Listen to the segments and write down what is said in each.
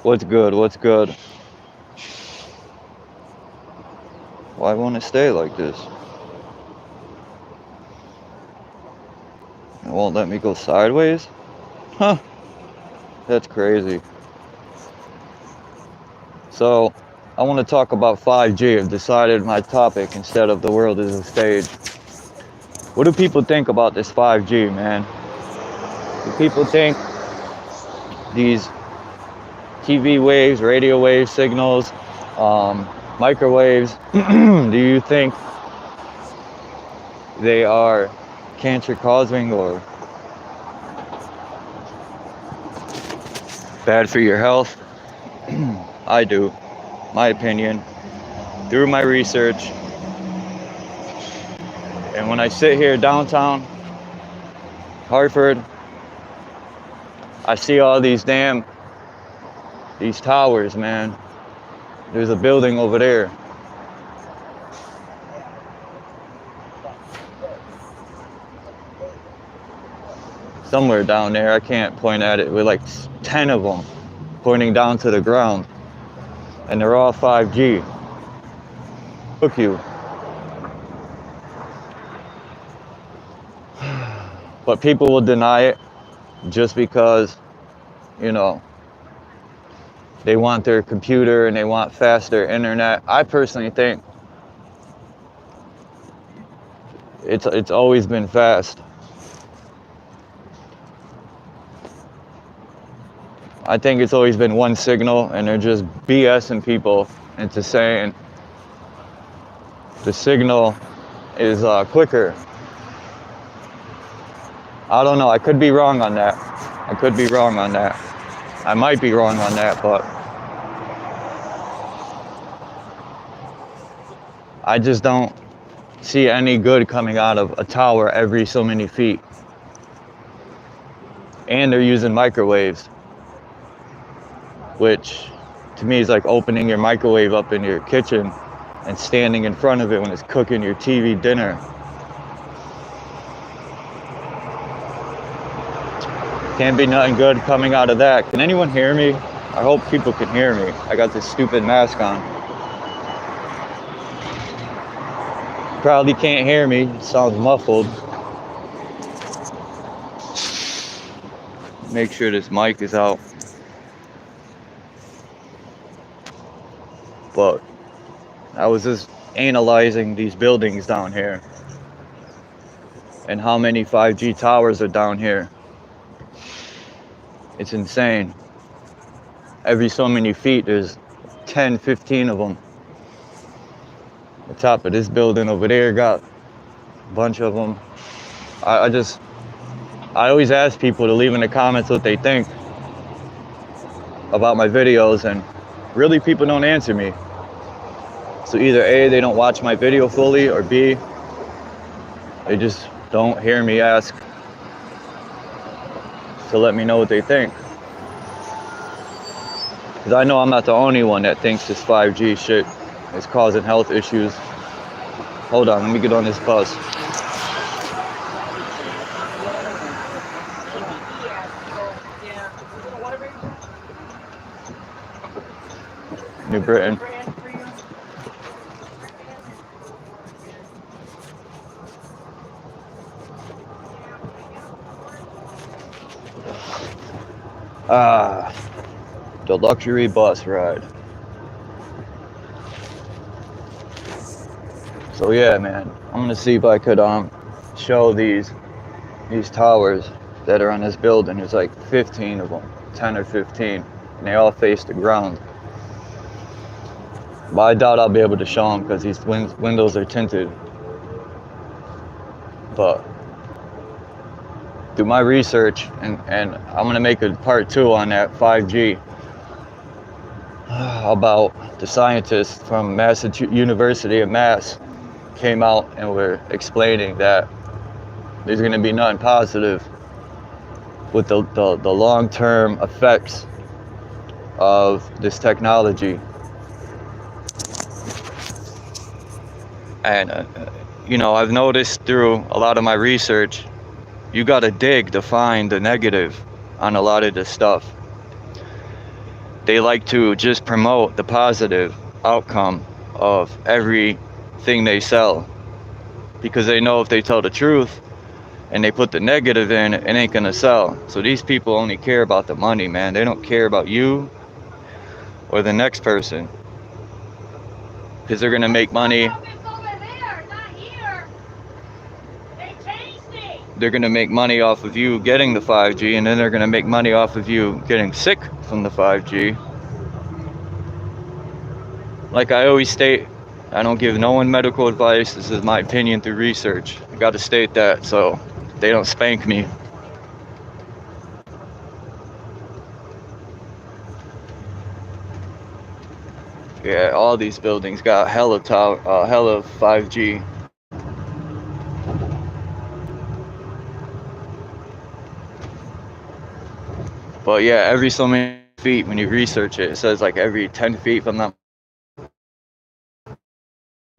What's good? What's good? Why won't it stay like this? It won't let me go sideways? Huh, that's crazy. So, I want to talk about 5G. I've decided my topic instead of the world is a stage. What do people think about this 5G, man? Do people think these TV waves, radio wave signals, microwaves, do you think they are cancer causing or bad for your health? I do. My opinion, through my research. And when I sit here downtown Hartford, I see all these towers, man. There's a building over there. Somewhere down there, I can't point at it, with like 10 of them pointing down to the ground. And they're all 5G. Look you. But people will deny it just because, you know, they want their computer and they want faster internet. I personally think it's always been fast. I think it's always been one signal, and they're just BSing people into saying the signal is quicker. I don't know. I could be wrong on that. I might be wrong on that, but I just don't see any good coming out of a tower every so many feet. And they're using microwaves, which to me is like opening your microwave up in your kitchen and standing in front of it when it's cooking your TV dinner. Can't be nothing good coming out of that. Can anyone hear me? I hope people can hear me. I got this stupid mask on. Probably can't hear me. It sounds muffled. Make sure this mic is out. But I was just analyzing these buildings down here and how many 5G towers are down here. It's insane. Every so many feet, there's 10, 15 of them. The top of this building over there got a bunch of them. I always ask people to leave in the comments what they think about my videos, and really people don't answer me. So either A, they don't watch my video fully, or B, they just don't hear me ask to let me know what they think. Because I know I'm not the only one that thinks this 5G shit is causing health issues. Hold on, let me get on this bus. New Britain. The luxury bus ride. So yeah, man, I'm gonna see if I could show these towers that are on this building. There's like 15 of them, 10 or 15, and they all face the ground. But I doubt I'll be able to show them because these windows are tinted. But through my research, and I'm gonna make a part 2 on that 5G, about the scientists from Massachusetts University of Mass came out and were explaining that there's gonna be nothing positive with the long-term effects of this technology. And you know, I've noticed through a lot of my research, you gotta dig to find the negative on a lot of this stuff. they like to just promote the positive outcome of everything they sell, because they know if they tell the truth and they put the negative in, it ain't gonna sell. So these people only care about the money, man. They don't care about you or the next person, because they're gonna make money. They're gonna make money off of you getting the 5G, and then they're gonna make money off of you getting sick from the 5G. Like I always state, I don't give no one medical advice. This is my opinion through research. I gotta state that so they don't spank me. Yeah, all these buildings got hella 5G. But yeah, every so many feet, when you research it, it says like every 10 feet from them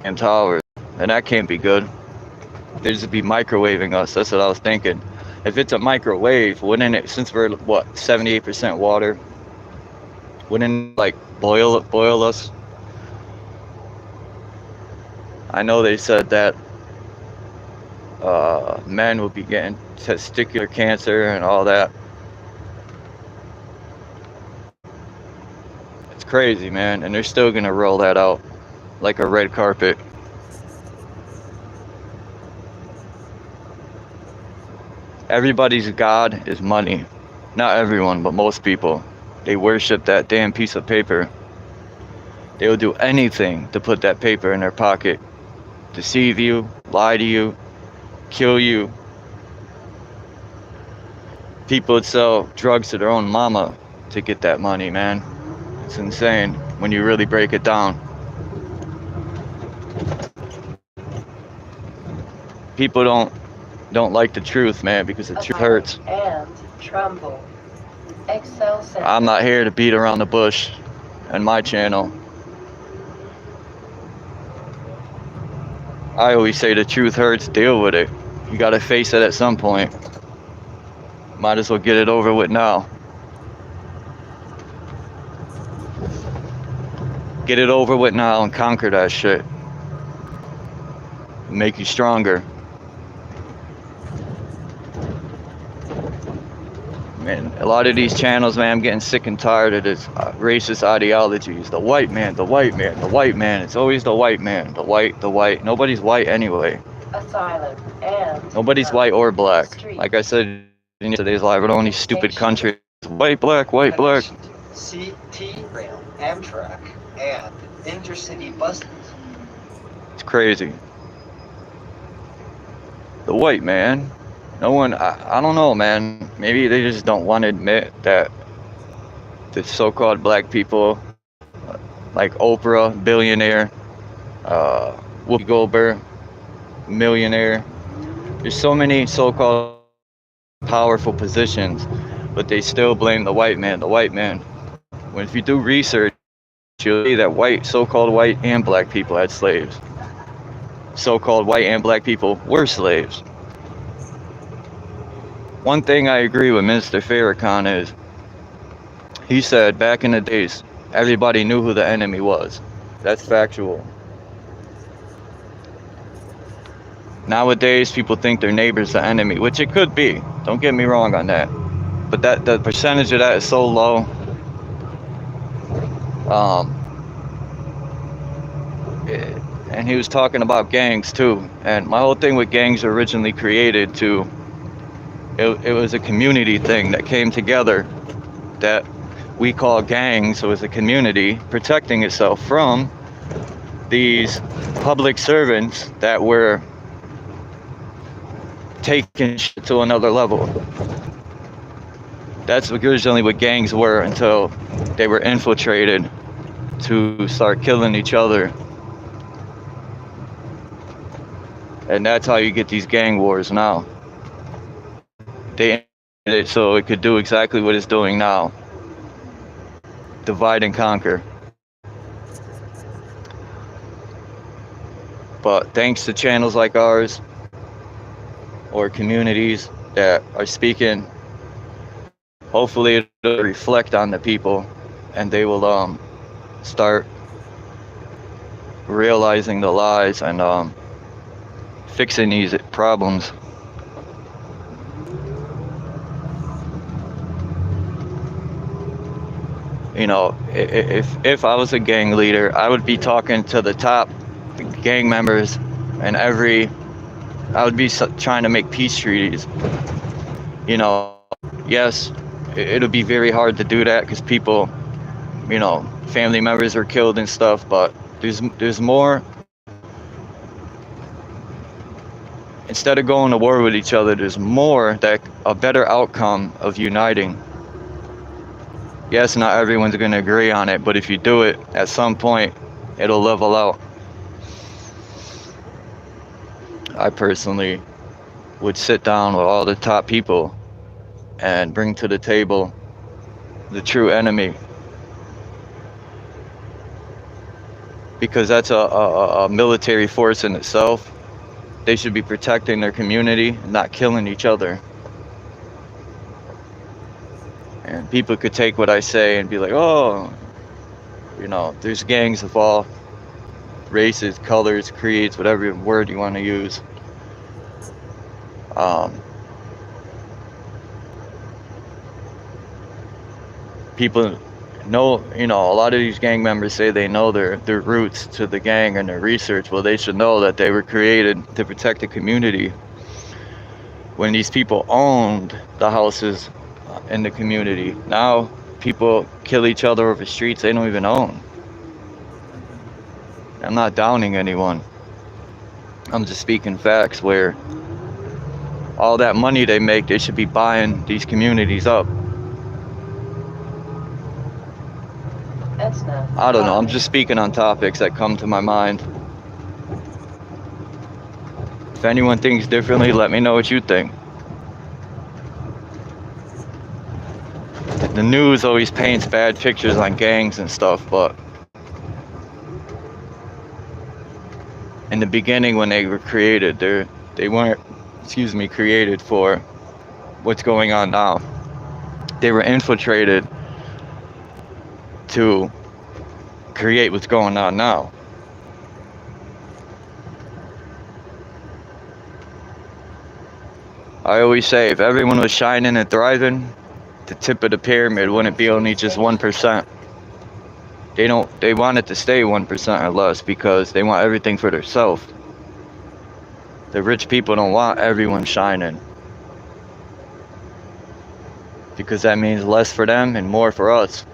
and towers, and that can't be good. They'd just be microwaving us. That's what I was thinking. If it's a microwave, wouldn't it, since we're what, 78% water, wouldn't it like boil us? I know they said that men will be getting testicular cancer and all that. It's crazy, man, and they're still gonna roll that out like a red carpet. Everybody's God is money. Not everyone, but most people. They worship that damn piece of paper. They will do anything to put that paper in their pocket. Deceive you, lie to you, kill you. People would sell drugs to their own mama to get that money, man. It's insane when you really break it down. People don't like the truth, man, because the truth hurts. And Trumbull. Excel Center. I'm not here to beat around the bush on my channel. I always say the truth hurts, deal with it. You gotta face it at some point. Might as well get it over with now. Get it over with now and conquer that shit. Make you stronger. Man, a lot of these channels, man, I'm getting sick and tired of this racist ideologies. The white man, the white man, the white man. It's always the white man, the white. Nobody's white anyway. Asylum and nobody's white or black. Like I said in today's live, we're the only stupid country. White, black, white, black. CT rail, Amtrak, and intercity buses. It's crazy. The white man. No one, I don't know, man. Maybe they just don't want to admit that the so-called black people, like Oprah, billionaire, Whoopi Goldberg, millionaire. There's so many so-called powerful positions, but they still blame the white man, the white man. When if you do research, you'll see that so-called white and black people had slaves. So-called white and black people were slaves. One thing I agree with Mr. Farrakhan is, he said back in the days, everybody knew who the enemy was. That's factual. Nowadays, people think their neighbor's the enemy, which it could be. Don't get me wrong on that. But the percentage of that is so low. And he was talking about gangs too. And my whole thing with gangs were originally created to, it was a community thing that came together that we call gangs. It was a community protecting itself from these public servants that were taking shit to another level. That's originally what gangs were until they were infiltrated to start killing each other. And that's how you get these gang wars now. They ended it so it could do exactly what it's doing now. Divide and conquer. But thanks to channels like ours, or communities that are speaking, hopefully it'll reflect on the people and they will start realizing the lies and fixing these problems. You know, if I was a gang leader, I would be talking to the top gang members, and I would be trying to make peace treaties. You know, yes, it'll be very hard to do that because people, you know, family members are killed and stuff, but there's more. Instead of going to war with each other, there's more that a better outcome of uniting. Yes, not everyone's going to agree on it, but if you do it, at some point, it'll level out. I personally would sit down with all the top people and bring to the table the true enemy. Because that's a military force in itself. They should be protecting their community, not killing each other. And people could take what I say and be like, oh, you know, there's gangs of all races, colors, creeds, whatever word you want to use. People know, you know, a lot of these gang members say they know their roots to the gang and their research. Well, they should know that they were created to protect the community. When these people owned the houses in the community, now people kill each other over streets they don't even own. I'm not downing anyone. I'm just speaking facts where all that money they make, they should be buying these communities up. That's not. I don't know, I'm just speaking on topics that come to my mind. If anyone thinks differently, let me know what you think. The news always paints bad pictures on gangs and stuff, but in the beginning when they were created, they weren't, created for what's going on now. They were infiltrated to create what's going on now. I always say, if everyone was shining and thriving, the tip of the pyramid wouldn't be only just 1%. They want it to stay 1% or less because they want everything for themselves. The rich people don't want everyone shining, because that means less for them and more for us.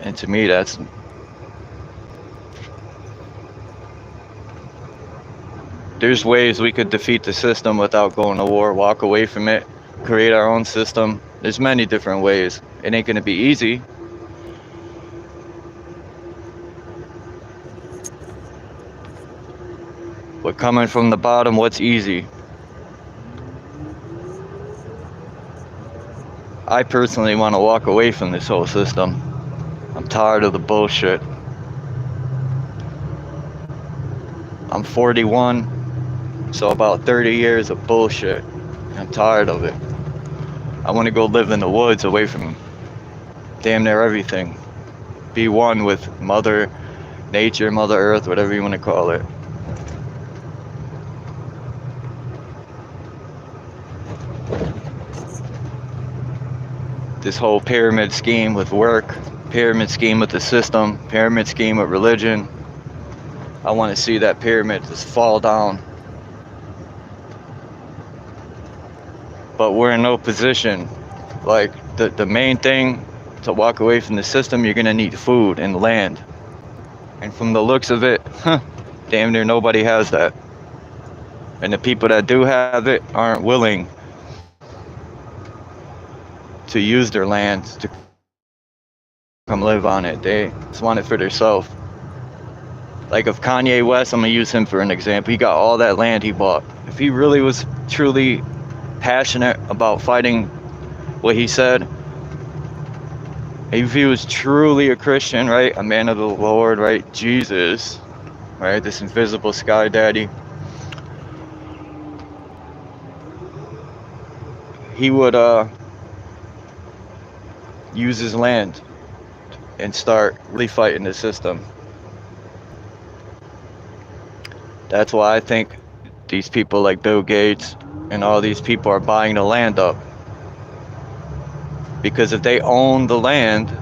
And to me, there's ways we could defeat the system without going to war, walk away from it, create our own system. There's many different ways. It ain't gonna be easy. But coming from the bottom, what's easy? I personally want to walk away from this whole system. I'm tired of the bullshit. I'm 41, so about 30 years of bullshit. I'm tired of it. I want to go live in the woods away from damn near everything. Be one with Mother Nature, Mother Earth, whatever you want to call it. This whole pyramid scheme with work, pyramid scheme with the system, pyramid scheme with religion. I want to see that pyramid just fall down. But we're in no position. Like, the main thing to walk away from the system, you're gonna need food and land. And from the looks of it, damn near nobody has that. And the people that do have it aren't willing to use their land to come live on it. They just want it for themselves. Like, if Kanye West, I'm gonna use him for an example. He got all that land he bought. If he really was truly passionate about fighting what he said, if he was truly a Christian, right, a man of the Lord, right, Jesus, right, this invisible sky daddy, he would use his land and start really fighting the system. That's why I think these people like Bill Gates and all these people are buying the land up. Because if they own the land,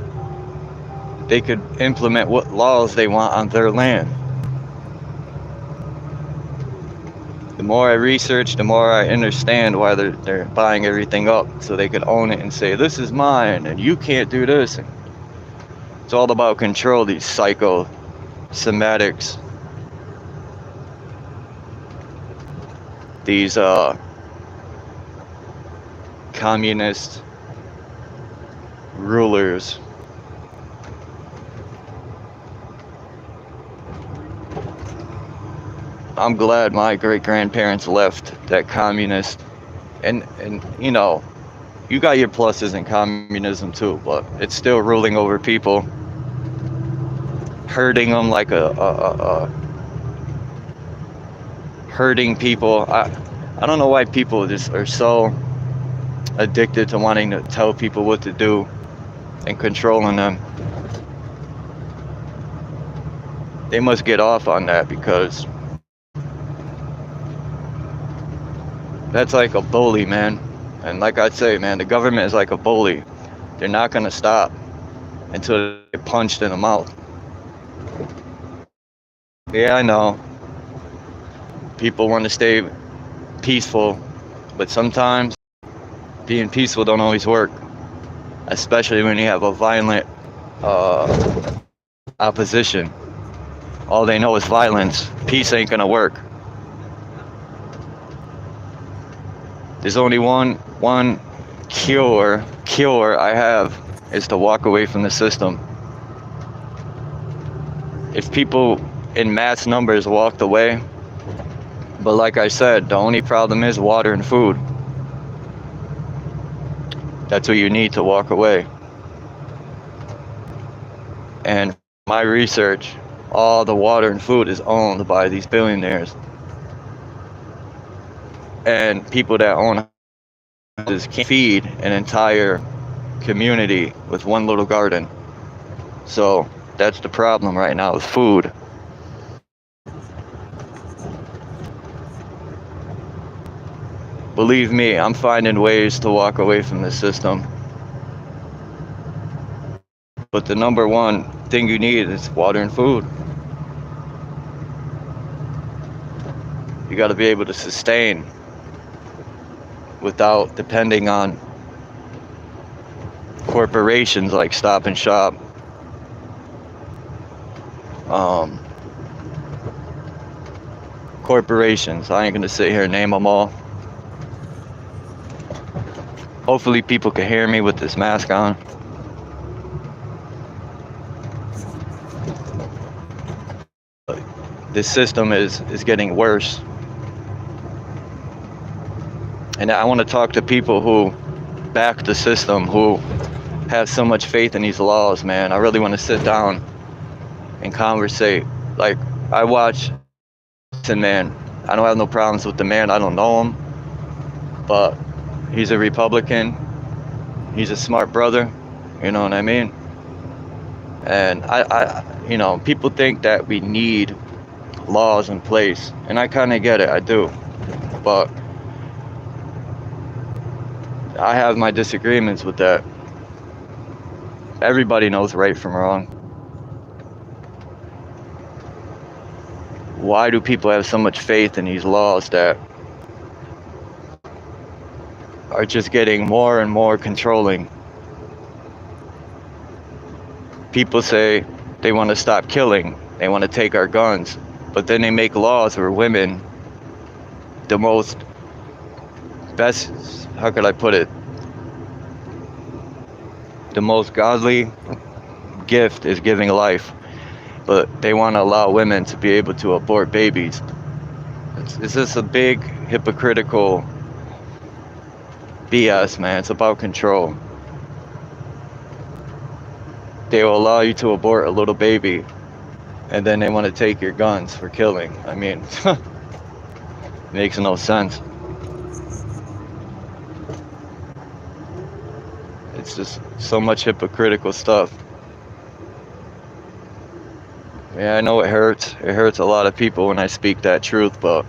they could implement what laws they want on their land. The more I research, the more I understand why they're buying everything up, so they could own it and say, this is mine, and you can't do this. And it's all about control, these psycho-somatics. These communist rulers. I'm glad my great-grandparents left that communist, and you know, you got your pluses in communism too, but it's still ruling over people, hurting them like hurting people. I don't know why people just are so addicted to wanting to tell people what to do and controlling them. They must get off on that, because that's like a bully, man. And like I say, man, the government is like a bully. They're not gonna stop until they get punched in the mouth. Yeah, I know. People want to stay peaceful, but sometimes being peaceful don't always work. Especially when you have a violent opposition. All they know is violence. Peace ain't gonna work. There's only one cure I have, is to walk away from the system. If people in mass numbers walked away, but like I said, the only problem is water and food. That's what you need to walk away. And my research, all the water and food is owned by these billionaires. And people that own houses can't feed an entire community with one little garden. So that's the problem right now, with food. Believe me, I'm finding ways to walk away from the system. But the number one thing you need is water and food. You got to be able to sustain without depending on corporations like Stop and Shop. Corporations, I ain't gonna sit here and name them all. Hopefully people can hear me with this mask on. This system is getting worse. And I want to talk to people who back the system, who have so much faith in these laws, man. I really want to sit down and conversate. Like, I watch, and man, I don't have no problems with the man. I don't know him, but he's a Republican. He's a smart brother, you know what I mean? And I you know, people think that we need laws in place, and I kind of get it, I do. But I have my disagreements with that. Everybody knows right from wrong. Why do people have so much faith in these laws that are just getting more and more controlling? People say they want to stop killing, they want to take our guns, but then they make laws where women, the most best, how could I put it? The most godly gift is giving life, but they want to allow women to be able to abort babies. It's just a big hypocritical BS, man. It's about control. They will allow you to abort a little baby, and then they want to take your guns for killing. I mean, makes no sense. It's just so much hypocritical stuff. Yeah, I know it hurts. It hurts a lot of people when I speak that truth, but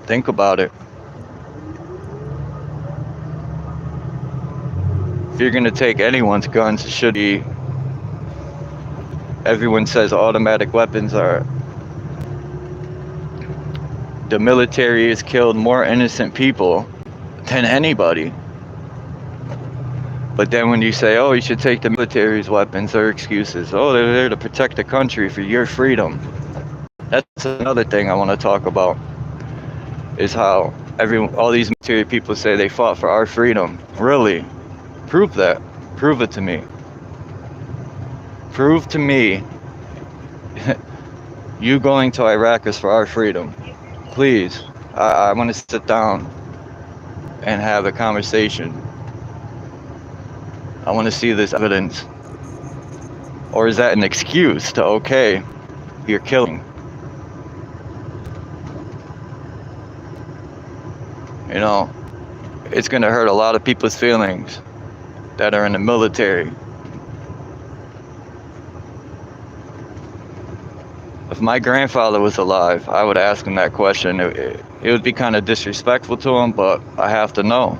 think about it. If you're gonna take anyone's guns, it should be. Everyone says automatic weapons are. The military has killed more innocent people than anybody. But then when you say, oh, you should take the military's weapons, they're excuses. Oh, they're there to protect the country for your freedom. That's another thing I want to talk about, is how all these military people say they fought for our freedom. Really? Prove that. Prove it to me. Prove to me you going to Iraq is for our freedom. Please. I want to sit down and have a conversation. I want to see this evidence. Or is that an excuse to, okay, you're killing? You know, it's going to hurt a lot of people's feelings that are in the military. If my grandfather was alive, I would ask him that question. It would be kind of disrespectful to him, but I have to know.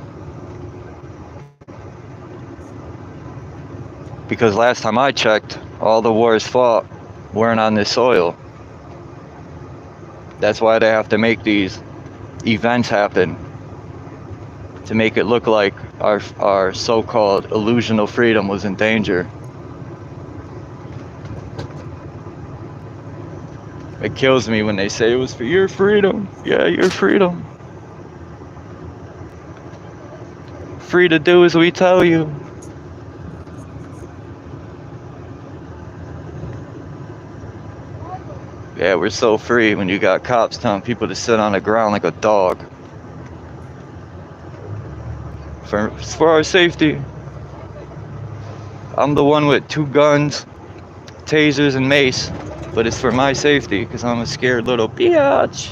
Because last time I checked, all the wars fought weren't on this soil. That's why they have to make these events happen, to make it look like our so-called illusional freedom was in danger. It kills me when they say it was for your freedom. Yeah, your freedom. Free to do as we tell you. Yeah, we're so free when you got cops telling people to sit on the ground like a dog. It's for our safety. I'm the one with 2 guns, tasers, and mace, but it's for my safety because I'm a scared little biatch.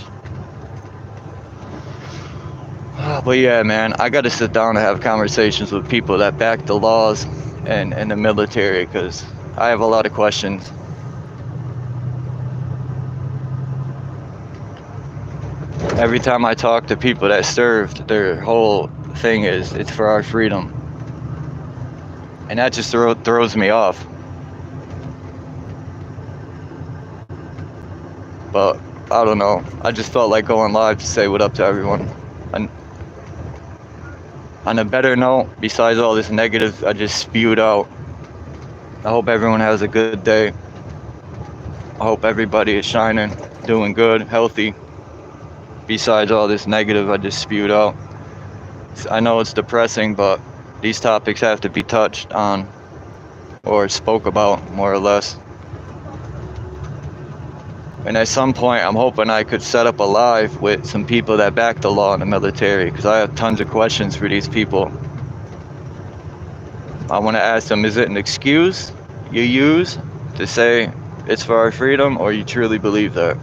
But yeah, man, I got to sit down and have conversations with people that back the laws and the military, because I have a lot of questions. Every time I talk to people that served, their whole thing is, it's for our freedom. And that just throws me off. But I don't know. I just felt like going live to say what up to everyone. And on a better note, besides all this negative I just spewed out, I hope everyone has a good day. I hope everybody is shining, doing good, healthy. Besides all this negative I just spewed out. I know it's depressing, but these topics have to be touched on or spoke about, more or less. And at some point, I'm hoping I could set up a live with some people that back the law in the military, because I have tons of questions for these people. I want to ask them, is it an excuse you use to say it's for our freedom, or you truly believe that?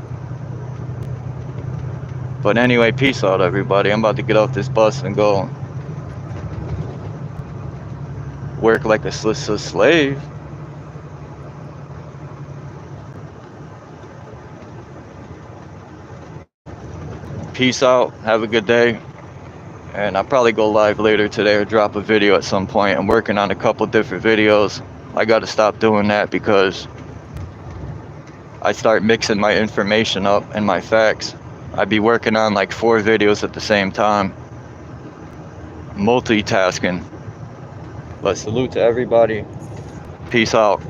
But anyway, peace out, everybody. I'm about to get off this bus and go work like a slave. Peace out. Have a good day. And I'll probably go live later today or drop a video at some point. I'm working on a couple different videos. I got to stop doing that because I start mixing my information up and my facts. I'd be working on like 4 videos at the same time. Multitasking. But salute to everybody. Peace out.